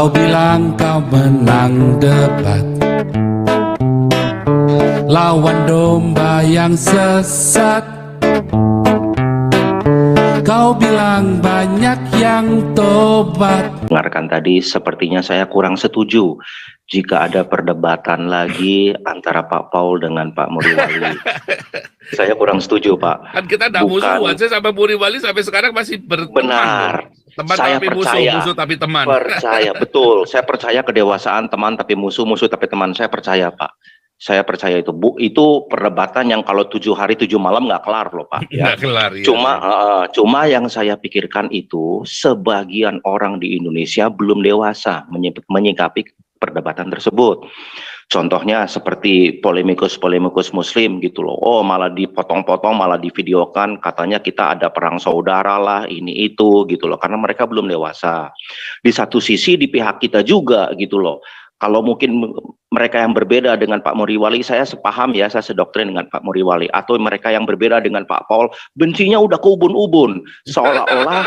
Kau bilang kau menang debat, lawan domba yang sesat. Kau bilang banyak yang tobat. Dengarkan tadi, sepertinya saya kurang setuju jika ada perdebatan lagi antara Pak Paul dengan Pak Muriwali. Saya kurang setuju, Pak. Kan kita tidak musuhan, saya sampai Muriwali sampai sekarang masih berteman. Benar. Teman Saya tapi percaya. musuh tapi teman. Percaya, betul. Saya percaya kedewasaan teman tapi musuh, musuh tapi teman. Saya percaya, Pak. Saya percaya itu. Itu perdebatan yang kalau 7 hari 7 malam nggak kelar loh, Pak. Ya. Nggak kelar, iya. Cuma yang saya pikirkan itu sebagian orang di Indonesia belum dewasa menyikapi perdebatan tersebut. Contohnya seperti polemikus Muslim gitu loh. Oh, malah dipotong-potong, malah divideokan, katanya kita ada perang saudara lah, ini itu gitu loh. Karena mereka belum dewasa. Di satu sisi di pihak kita juga gitu loh. Kalau mungkin mereka yang berbeda dengan Pak Muriwali, saya sepaham ya, saya sedoktrin dengan Pak Muriwali. Atau mereka yang berbeda dengan Pak Paul, bencinya udah ke ubun-ubun. Seolah-olah,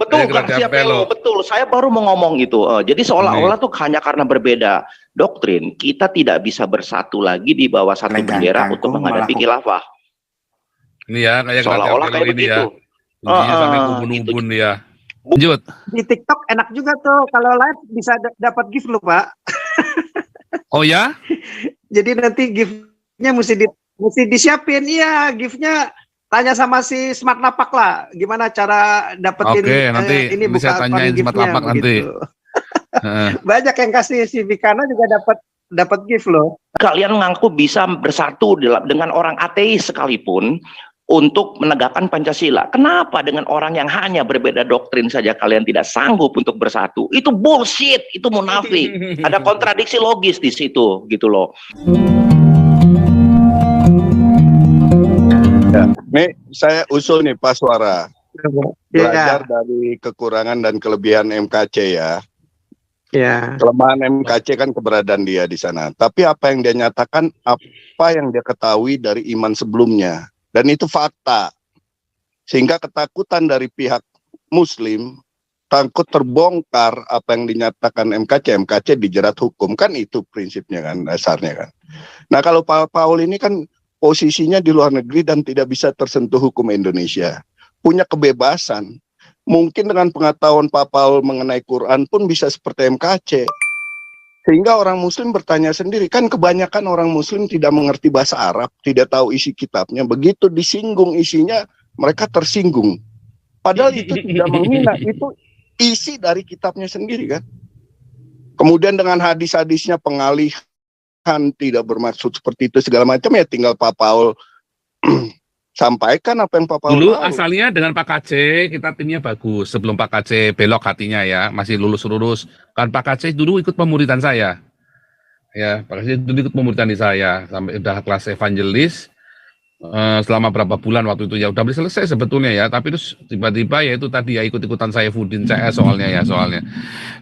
betul, Garcia Pelo, betul. Saya baru mau ngomong itu. Jadi seolah-olah tuh hanya karena berbeda doktrin, kita tidak bisa bersatu lagi di bawah satu bendera untuk menghadapi khilafah. Ini ya, kayak seolah-olah kayak begitu. Sampai ubun-ubun ya. Lanjut. Di TikTok enak juga tuh kalau live bisa dapat gift loh, Pak. Oh ya? Jadi nanti giftnya mesti disiapin. Iya, giftnya tanya sama si Smart Lapak lah. Gimana cara dapetin nanti ini bisa buka tanyain Smart Lapak nanti. Banyak yang kasih, si Vikana juga dapat gift loh. Kalian ngaku bisa bersatu dengan orang ateis sekalipun untuk menegakkan Pancasila. Kenapa dengan orang yang hanya berbeda doktrin saja kalian tidak sanggup untuk bersatu? Itu bullshit, itu munafik. Ada kontradiksi logis di situ, gitu loh. Ya, nih saya usul nih Pak Suara. Belajar dari kekurangan dan kelebihan MKC ya. Ya. Kelemahan MKC kan keberadaan dia di sana. Tapi apa yang dia nyatakan, apa yang dia ketahui dari iman sebelumnya. Dan itu fakta. Sehingga ketakutan dari pihak Muslim, takut terbongkar apa yang dinyatakan MKC dijerat hukum. Kan itu prinsipnya kan, dasarnya kan. Nah kalau Pak Paul ini kan posisinya di luar negeri dan tidak bisa tersentuh hukum Indonesia. Punya kebebasan. Mungkin dengan pengetahuan Pak Paul mengenai Quran pun bisa seperti MKC. Sehingga orang Muslim bertanya sendiri, kan kebanyakan orang Muslim tidak mengerti bahasa Arab, tidak tahu isi kitabnya. Begitu disinggung isinya, mereka tersinggung. Padahal itu tidak menghina, itu isi dari kitabnya sendiri kan. Kemudian dengan hadis-hadisnya pengalihan, tidak bermaksud seperti itu segala macam, ya tinggal Pak Paul sampaikan apa yang Pak Paul dulu tahu. Asalnya dengan Pak KC kita timnya bagus sebelum Pak KC belok hatinya ya, masih lurus kan. Pak KC dulu ikut pemuridan saya ya, Pak KC dulu ikut pemuridan di saya sampai udah kelas evangelis selama berapa bulan waktu itu ya, udah selesai sebetulnya ya, tapi terus tiba-tiba ya itu tadi ya ikut-ikutan saya Fudin CS soalnya.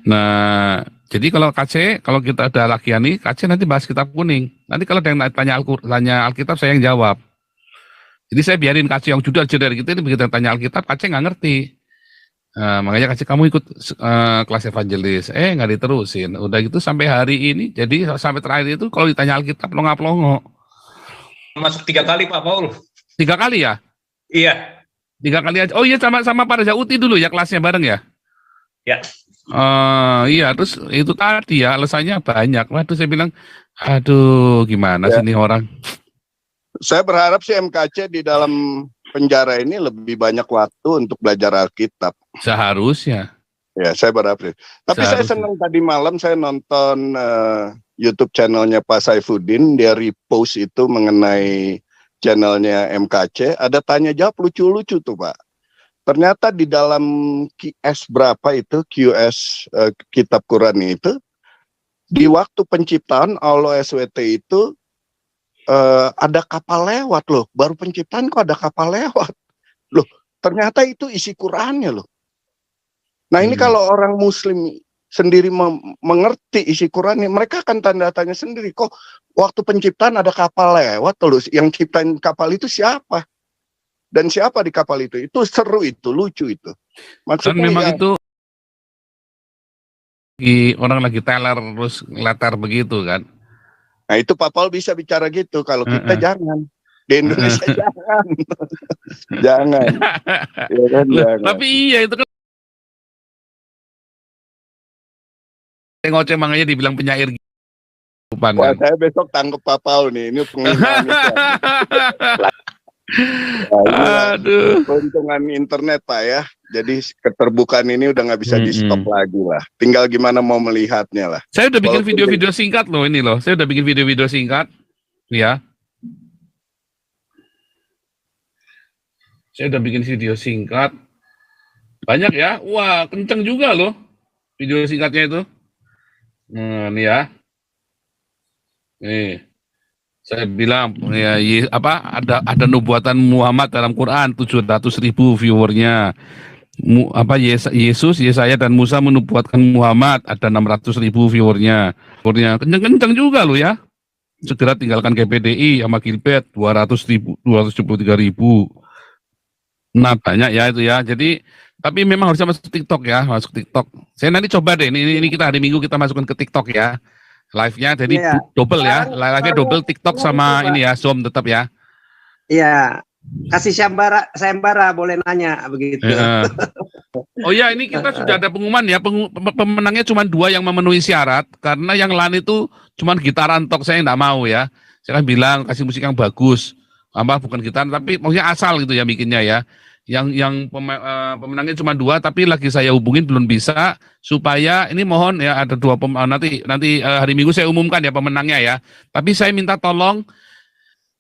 Nah jadi kalau KC, kalau kita ada lagian nih KC nanti bahas kitab kuning, nanti kalau ada yang tanya Alkitab saya yang jawab. Jadi saya biarin KC yang judar-judar gitu, ini begitu tanya Alkitab, KC nggak ngerti. Makanya KC kamu ikut kelas evangelis, nggak diterusin. Udah gitu sampai hari ini, jadi sampai terakhir itu kalau ditanya Alkitab longa-plongo. Masuk 3 kali Pak Paul. 3 kali ya? Iya. 3 kali aja. Oh iya sama Pak Raja Uti dulu ya kelasnya bareng ya? Ya. Iya terus itu tadi ya alasannya banyak. Waduh saya bilang, aduh gimana sih ini orang. Saya berharap sih MKC di dalam penjara ini lebih banyak waktu untuk belajar Alkitab. Seharusnya. Ya, saya berharap. Tapi saya senang tadi malam saya nonton YouTube channelnya Pak Saifuddin, dia repost itu mengenai channelnya MKC. Ada tanya jawab lucu-lucu tuh Pak. Ternyata di dalam QS berapa itu, QS Kitab Quran itu, di waktu penciptaan Allah SWT itu, ada kapal lewat loh, baru penciptaan kok ada kapal lewat loh, ternyata itu isi Qurannya loh. Nah ini kalau orang Muslim sendiri mengerti isi Qurannya, mereka akan tanda tanya sendiri, kok waktu penciptaan ada kapal lewat loh, yang ciptain kapal itu siapa dan siapa di kapal itu seru, itu lucu itu maksudnya. Dan memang ya, itu orang lagi teler terus letter begitu kan. Nah itu Pak Paul bisa bicara gitu. Kalau kita jangan. Di Indonesia jangan. Jangan. Ya kan, Loh, jangan. tapi iya itu kan ngoceh makanya dibilang penyair gitu. Bukan, Wah, kan? saya besok tangkap Pak Paul nih. Ini penghinaan Islam. Nah, Aduh. keuntungan internet Pak ya. Jadi keterbukaan ini udah nggak bisa di stop lagi lah. Tinggal gimana mau melihatnya lah. Saya udah bikin Walaupun video-video singkat loh ini loh. Saya udah bikin video-video singkat. Ya. Saya udah bikin video singkat. Banyak ya. Wah, kenceng juga loh video singkatnya itu. Nah, nih ya. Nih. Saya bilang ya ada nubuatan Muhammad dalam Quran 700.000 viewernya. Yesus, Yesaya dan Musa menubuatkan Muhammad ada 600.000 viewernya. Kenceng-kenceng juga loh ya. Segera tinggalkan KPDI sama Gilbert 273.000. Nah banyak ya itu ya. Jadi tapi memang harusnya masuk TikTok ya, masuk TikTok. Saya nanti coba deh. Ini kita hari Minggu kita masukkan ke TikTok ya. Live-nya jadi Iya. double ya. Live-nya double TikTok sama ini ya, Zoom tetap ya. Iya. Kasih sayembara boleh nanya begitu. Oh ya, ini kita sudah ada pengumuman ya. Pemenangnya cuma 2 yang memenuhi syarat karena yang lain itu cuma gitaran tok, saya nggak mau ya. Saya kan bilang kasih musik yang bagus. Bukan gitar tapi maksudnya asal gitu ya bikinnya ya. Yang pemenangnya cuma 2 tapi lagi saya hubungin belum bisa, supaya ini mohon ya ada 2 nanti hari Minggu saya umumkan ya pemenangnya ya. Tapi saya minta tolong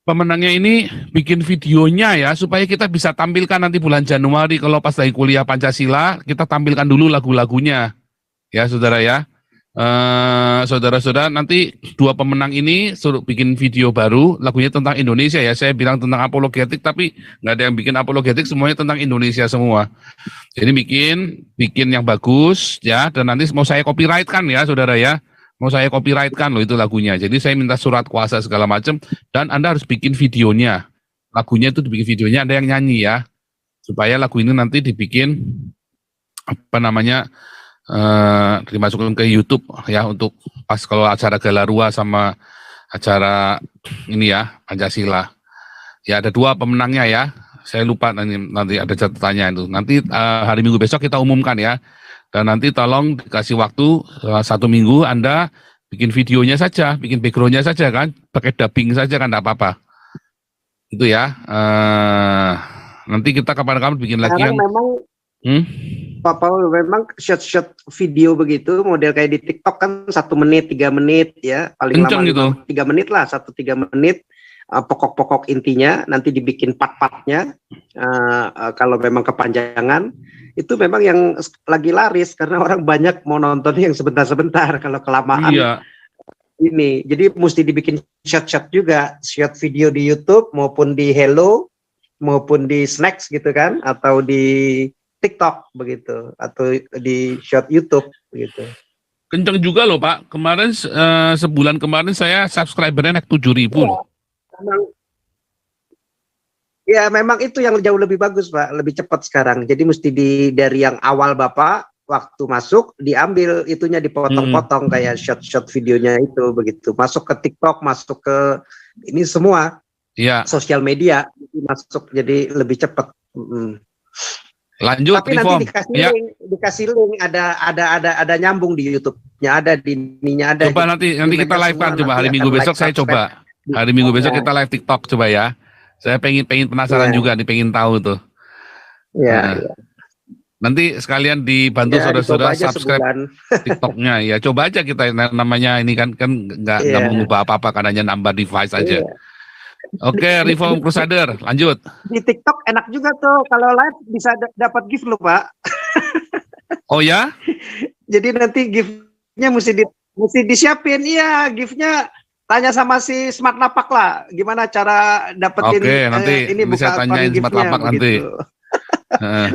pemenangnya ini bikin videonya ya supaya kita bisa tampilkan nanti bulan Januari kalau pas lagi kuliah Pancasila, kita tampilkan dulu lagu-lagunya ya saudara ya. Saudara-saudara nanti 2 pemenang ini suruh bikin video baru, lagunya tentang Indonesia ya. Saya bilang tentang apologetik tapi nggak ada yang bikin apologetik, semuanya tentang Indonesia semua. Jadi bikin yang bagus ya, dan nanti mau saya copyright kan ya saudara ya. Mau saya copyright kan loh itu lagunya. Jadi saya minta surat kuasa segala macam, dan Anda harus bikin videonya. Lagunya itu dibikin videonya, ada yang nyanyi ya. Supaya lagu ini nanti dibikin dimasukkan ke YouTube ya, untuk pas kalau acara Galarua sama acara ini ya Pancasila. Ya ada 2 pemenangnya ya. Saya lupa nanti ada catatannya itu. Nanti hari Minggu besok kita umumkan ya. Dan nanti tolong dikasih waktu 1 minggu Anda bikin videonya saja, bikin backgroundnya saja kan, pakai dubbing saja kan, enggak apa-apa. Itu ya. Nanti kita kapan-kapan bikin lagi Sekarang yang memang Pak Paul memang shot video begitu model kayak di TikTok kan 1 menit 3 menit ya, paling kenceng lama gitu. 3 menit lah, 1-3 menit. Pokok-pokok intinya nanti dibikin part-partnya. Kalau memang kepanjangan itu memang yang lagi laris karena orang banyak mau nonton yang sebentar-sebentar. Kalau kelamaan ini, jadi mesti dibikin shot-shot juga, shot video di YouTube maupun di Hello maupun di Snacks gitu kan, atau di TikTok begitu, atau di shot YouTube begitu. Kenceng juga loh Pak. Kemarin sebulan kemarin saya subscribernya naik 7.000 loh. Ya memang itu yang jauh lebih bagus Pak, lebih cepat sekarang. Jadi mesti dari yang awal Bapak waktu masuk diambil itunya, dipotong-potong kayak shot-shot videonya itu begitu. Masuk ke TikTok, masuk ke ini semua. Iya. Sosial media masuk, jadi lebih cepat. Lanjut. Tapi nanti dikasih link ada nyambung di YouTube-nya, ada di ininya ada. Coba nanti kita live kan, coba hari Minggu besok saya coba. Hari Minggu besok kita live TikTok coba ya. Saya pengen penasaran juga nih, pengen tahu tuh. Iya. Nanti sekalian dibantu saudara-saudara subscribe TikToknya ya. Coba aja kita, namanya ini kan nggak mengubah apa-apa, kan hanya nambah device aja. Oke, Reform Crusader, lanjut. Di TikTok enak juga tuh, kalau live bisa dapat gift loh Pak. Oh ya? Jadi nanti giftnya mesti disiapin, iya giftnya. Tanya sama si Smart Lapak lah, gimana cara dapetin. Oke, nanti ini bisa tanyain Smart Lapak nanti.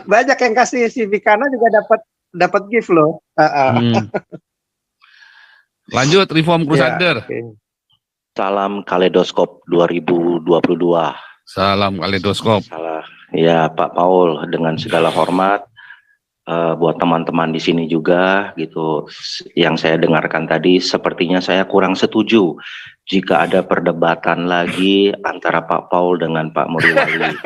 Banyak yang kasih, si Vikana juga dapat gift loh. Lanjut, Reform Crusader. Ya, Salam Kaleidoskop 2022. Salam Kaleidoskop. Ya Pak Paul, dengan segala hormat, buat teman-teman di sini juga gitu. Yang saya dengarkan tadi sepertinya saya kurang setuju jika ada perdebatan lagi antara Pak Paul dengan Pak Muriwali.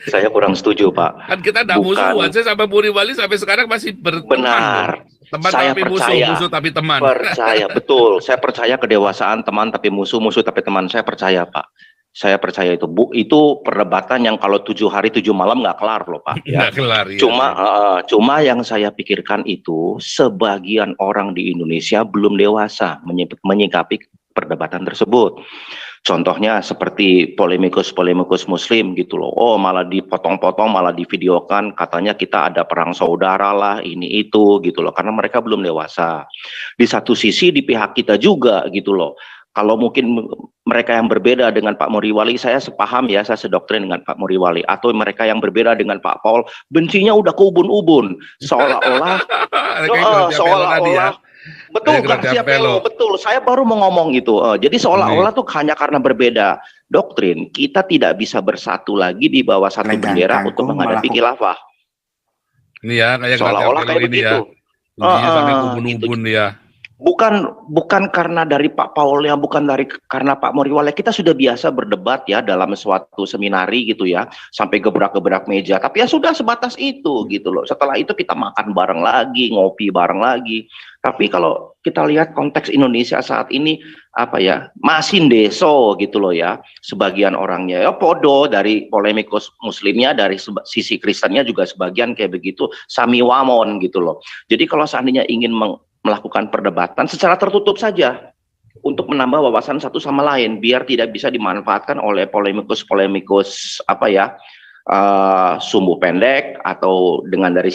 Saya kurang setuju, Pak. Kan kita tidak musuhan, saya sampai Muriwali sampai sekarang masih berteman. Benar. Teman Saya tapi musuh, percaya. musuh tapi teman. Percaya, betul. Saya percaya kedewasaan teman tapi musuh, musuh tapi teman. Saya percaya, Pak. Saya percaya itu. Itu perdebatan yang kalau 7 hari 7 malam nggak kelar loh, Pak. Ya. Nggak kelar, ya. Cuma yang saya pikirkan itu sebagian orang di Indonesia belum dewasa menyikapi perdebatan tersebut. Contohnya seperti polemikus Muslim gitu loh. Oh, malah dipotong-potong, malah divideokan, katanya kita ada perang saudara lah, ini itu gitu loh. Karena mereka belum dewasa. Di satu sisi di pihak kita juga gitu loh. Kalau mungkin mereka yang berbeda dengan Pak Muriwali, saya sepaham ya, saya sedoktrin dengan Pak Muriwali. Atau mereka yang berbeda dengan Pak Paul, bencinya udah ke ubun-ubun. Seolah-olah, betul, Garcia Pelo, betul. Saya baru mau ngomong itu. Jadi seolah-olah tuh hanya karena berbeda doktrin, kita tidak bisa bersatu lagi di bawah satu bendera untuk menghadapi khilafah. Ini ya, kayak seolah-olah kayak begitu. Bencinya sampai ke ubun-ubun dia. Bukan karena dari Pak Paul ya, bukan karena Pak Muriwali. Kita sudah biasa berdebat ya dalam suatu seminari gitu ya, sampai gebrak-gebrak meja. Tapi ya sudah sebatas itu gitu loh. Setelah itu kita makan bareng lagi, ngopi bareng lagi. Tapi kalau kita lihat konteks Indonesia saat ini apa ya, masih deso gitu loh ya. Sebagian orangnya ya podo, dari polemikus Muslimnya, dari sisi Kristennya juga sebagian kayak begitu, samiwamon gitu loh. Jadi kalau seandainya ingin melakukan perdebatan secara tertutup saja untuk menambah wawasan satu sama lain biar tidak bisa dimanfaatkan oleh polemikus apa ya, sumbu pendek atau dengan dari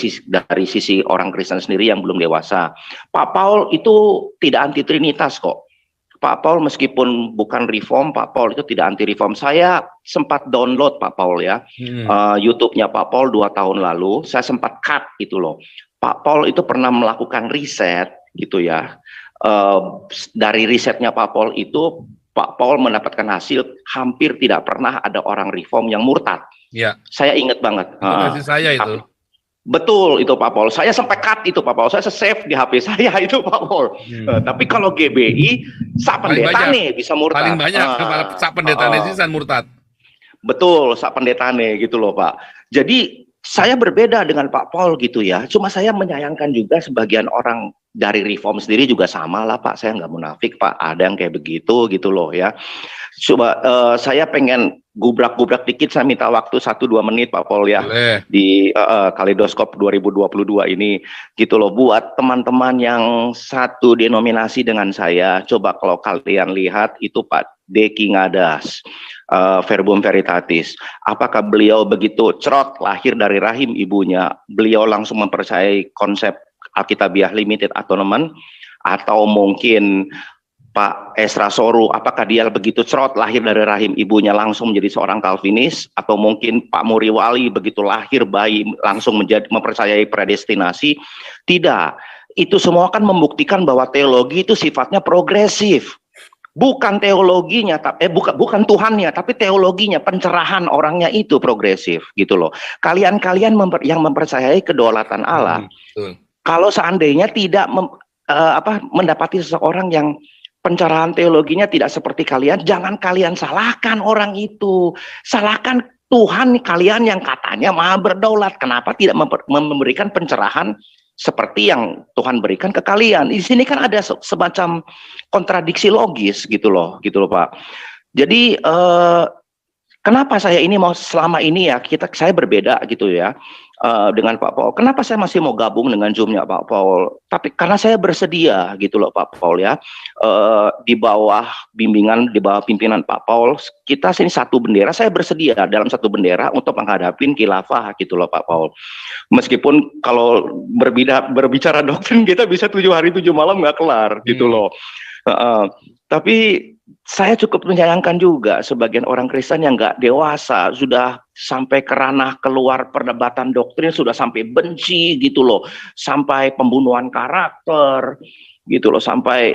sisi orang Kristen sendiri yang belum dewasa. Pak Paul itu tidak anti Trinitas kok. Pak Paul meskipun bukan reform, Pak Paul itu tidak anti reform. Saya sempat download Pak Paul ya, YouTube-nya Pak Paul 2 tahun lalu. Saya sempat cut itu loh. Pak Paul itu pernah melakukan riset gitu ya. Dari risetnya Pak Paul itu, Pak Paul mendapatkan hasil hampir tidak pernah ada orang reform yang murtad. Ya. Saya ingat banget. Itu hasil saya itu. Betul itu Pak Paul. Saya sampai cut itu Pak Paul. Saya save di HP saya itu Pak Paul. Tapi kalau GBI, sak pendetane bisa murtad. Paling banyak sak pendetane sih murtad. Betul, sak pendetane gitu loh Pak. Jadi saya berbeda dengan Pak Paul gitu ya. Cuma saya menyayangkan juga sebagian orang dari reform sendiri juga sama lah Pak. Saya nggak munafik Pak. Ada yang kayak begitu gitu loh ya. Coba saya pengen gubrak-gubrak dikit. Saya minta waktu 1-2 menit Pak Paul ya. Boleh. Di Kaleidoskop 2022 ini gitu loh. Buat teman-teman yang satu denominasi dengan saya. Coba kalau kalian lihat itu Pak Deki Ngadas. Verbum Veritatis. Apakah beliau begitu cerot lahir dari rahim ibunya, beliau langsung mempercayai konsep Alkitabiah Limited Atonement, atau mungkin Pak Esra Soru, apakah dia begitu cerot lahir dari rahim ibunya langsung menjadi seorang Calvinis, atau mungkin Pak Muriwali begitu lahir bayi langsung mempercayai predestinasi? Tidak. Itu semua kan membuktikan bahwa teologi itu sifatnya progresif. Bukan teologinya, bukan Tuhannya, tapi teologinya, pencerahan orangnya itu progresif gitu loh. Kalian yang mempercayai kedaulatan Allah, kalau seandainya tidak mendapati seseorang yang pencerahan teologinya tidak seperti kalian, jangan kalian salahkan orang itu, salahkan Tuhan kalian yang katanya maha berdaulat. Kenapa tidak memberikan pencerahan seperti yang Tuhan berikan ke kalian? Di sini kan ada semacam kontradiksi logis gitu loh Pak. Jadi kenapa saya ini mau selama ini ya saya berbeda gitu ya dengan Pak Paul. Kenapa saya masih mau gabung dengan Zoom-nya Pak Paul? Tapi karena saya bersedia gitu loh Pak Paul ya, di bawah bimbingan, di bawah pimpinan Pak Paul, kita sini satu bendera. Saya bersedia dalam satu bendera untuk menghadapi khilafah gitu loh Pak Paul. Meskipun kalau berbicara doktrin kita bisa 7 hari 7 malam nggak kelar gitu loh. Tapi saya cukup menyayangkan juga sebagian orang Kristen yang nggak dewasa, sudah sampai ke ranah keluar perdebatan doktrin, sudah sampai benci gitu loh, sampai pembunuhan karakter gitu loh, sampai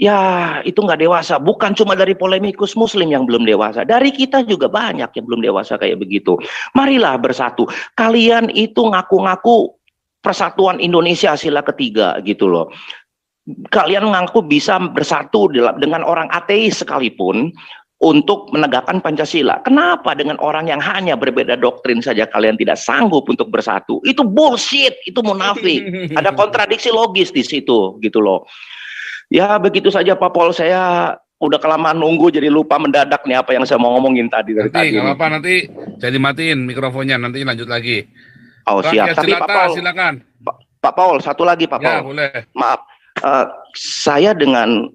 ya itu nggak dewasa. Bukan cuma dari polemikus Muslim yang belum dewasa, dari kita juga banyak yang belum dewasa kayak begitu. Marilah bersatu. Kalian itu ngaku-ngaku persatuan Indonesia sila ketiga gitu loh. Kalian mengaku bisa bersatu dengan orang ateis sekalipun untuk menegakkan Pancasila. Kenapa dengan orang yang hanya berbeda doktrin saja kalian tidak sanggup untuk bersatu? Itu bullshit, itu munafik. Ada kontradiksi logis di situ gitu loh. Ya begitu saja Pak Pol, saya udah kelamaan nunggu jadi lupa mendadak nih apa yang saya mau ngomongin tadi dari Nanti tadi. nggak apa-apa, nanti jadi matiin mikrofonnya, nanti lanjut lagi. Oh siap. Rakyat Tapi Pak jelata, Paul, silakan. Pak Paul, satu lagi Pak Ya, Paul. boleh. Maaf, saya dengan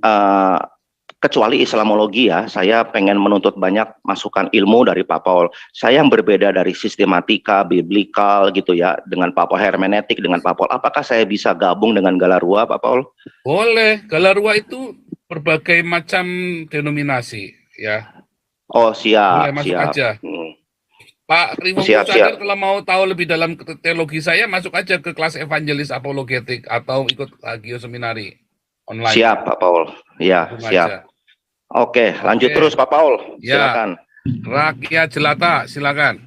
kecuali Islamologi ya, saya pengen menuntut banyak masukan ilmu dari Pak Paul. Saya yang berbeda dari sistematika, biblikal gitu ya, dengan Pak Paul, hermeneutik dengan Pak Paul. Apakah saya bisa gabung dengan Galarua, Pak Paul? Boleh. Galarua itu berbagai macam denominasi, ya. Oh siap, Boleh masuk siap. aja. Pak Rimo Siap, Musadir siap. kalau mau tahu lebih dalam teologi saya, masuk aja ke kelas evangelis apologetik atau ikut Agio Seminari online. Siap, Pak Paul. Ya, Langsung siap. aja. Oke, lanjut terus Pak Paul. Ya. Silakan. Rakyat jelata, silakan.